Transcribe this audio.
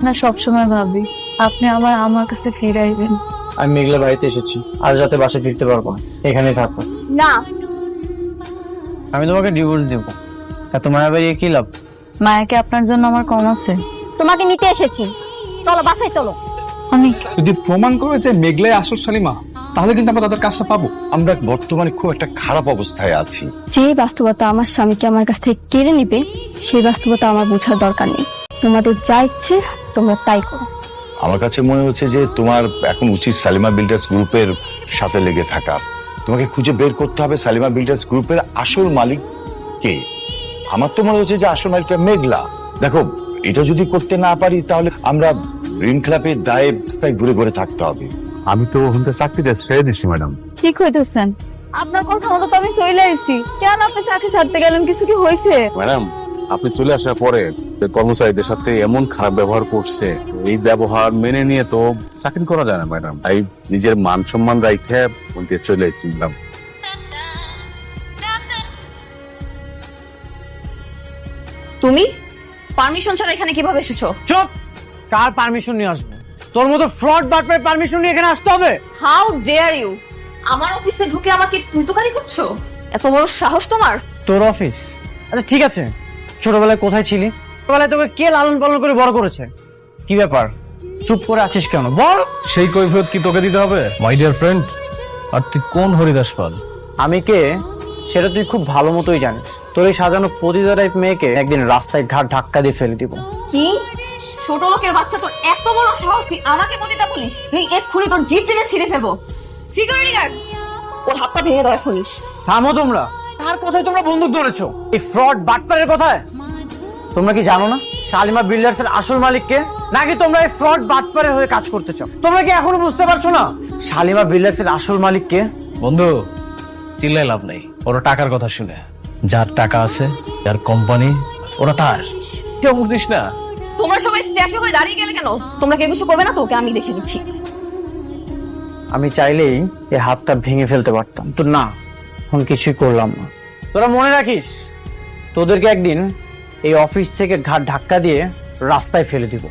না সবসময় ভাবি আপনি আমার কাছে ফিরাইবেন। আমি মেঘলা বাড়িতে এসেছি, আর যাতে বাসে ফিরতে পারবো না, এখানেই থাকবো। না, আমি তোমাকে ডিভোর্স দিব। এত মায়া বাড়িয়ে কি লাভ? মায়াকে আপনার জন্য আমার কম আছে? তোমাকে নিতে এসেছি, চলো বাসায় চলো। অনেক যদি প্রমাণ করে যে মেঘলাই আসল সালিমা, তাহলে কিন্তু আমরা তাদের কাজটা পাবো। আমরা বর্তমানে খুব একটা খারাপ অবস্থায় আছি। যে বাস্তবতা আমার স্বামীকে আমার কাছ থেকে কেড়ে নিবে, সেই বাস্তবতা আমার বোঝার দরকার নেই। তোমাদের যা ইচ্ছে তোমরা তাই করো। আমার কাছে মনে হচ্ছে যে তোমার এখন উচিত সালিমা বিল্ডার্স গ্রুপের সাথে লেগে থাকা। তোমাকে খুঁজে বের করতে হবে সালিমা বিল্ডার্স গ্রুপের আসল মালিক কে। আমার তো মনে হচ্ছে যে আসল মালিকটা মেঘলা। দেখো, এটা যদি করতে না পারি তাহলে আমরা ঋণ খেলাপের দায়ে ঘুরে ঘুরে থাকতে হবে। আমি তো ওখানকার চাকরিটা ছেড়ে দিচ্ছি ম্যাডাম। কি কইতেছেন? আপনার কথা মতো তো আমি চলে আসছি। কেন আপনি চাকরি ছাড়তে গেলেন? কিছু কি হয়েছে? ম্যাডাম, আপনি চলে আসার পরে কর্মচারীদের সাথে এমন খারাপ ব্যবহার করছে, এই ব্যবহার মেনে নিয়ে তো চাকরি করা যায় না ম্যাডাম। তাই নিজের মান সম্মান রাখে বলতে চলে এসেছি ম্যাডাম। তুমি পারমিশন ছাড়া এখানে কিভাবে এসেছো? চুপ! কার পারমিশন নিয়ে আসবো? তোর মতো ফ্রড বাটপার পারমিশন নিয়ে এখানে আসতে হবে? হাউ ডেয়ার ইউ আমার অফিসে ঢুকে আমাকে তুই তোকারি করছো? এত বড় সাহস তোমার? তোর অফিস? আচ্ছা ঠিক আছে, ছোটবেলায় কোথায় ছিলি? ছোটবেলায় তোকে কে লালন পালন করে বড় করেছে? কি ব্যাপার, চুপ করে আছিস কেন? বল। সেই কৈফিয়ত কি তোকে দিতে হবে মাই ডিয়ার ফ্রেন্ড? আর তুই কোন হরিদাস পাল? আমি কে সেটা তুই খুব ভালো মতোই জানিস। তোর এই সাজানো পতিতা টাইপ মেয়েকে একদিন রাস্তায় ঘাট ধাক্কা দিয়ে ফেলে দিব। কি ছোট লোকের বাচ্চা, তোর এত বড় সাহস তুই আমাকে পতিতা বলিস? তুই এক্ষুনি তোর জিভ টেনে ছিঁড়ে ফেলবো। সিকিউরিটি গার্ড, ওর হাতটা ভেঙে দাও এখনই। থামো তোমরা। কার কথায় তোমরা বন্দুক ধরেছো? এই ফ্রড বাটপারের কথায়? তোমরা কি জানো না শালিমা বিল্ডার্স এর আসল মালিক কে? নাকি তোমরা এই ফ্রড বাটপারের হয়ে কাজ করতে চাও? তোমরা কি এখনো বুঝতে পারছো না শালিমা বিল্ডার্স এর আসল মালিক কে? বন্ধু, চিল্লাই লাভ নেই। ওরা টাকার কথা শুনে, যার টাকা আছে, যার কোম্পানি, ওরা তার। কেউ বুঝিস না? তোমরা সবাই স্ট্যাচু হয়ে দাঁড়িয়ে গেলে কেন? তোমরা কেউ কিছু করবে না তো? ওকে আমি দেখে নিচ্ছি। আমি চাইলেই এই হাতটা ভেঙে ফেলতে পারতাম, তো না, এখন কিছুই করলাম না। তোরা মনে রাখিস, তোদেরকে একদিন এই অফিস থেকে ঘাট ধাক্কা দিয়ে রাস্তায় ফেলে দিব।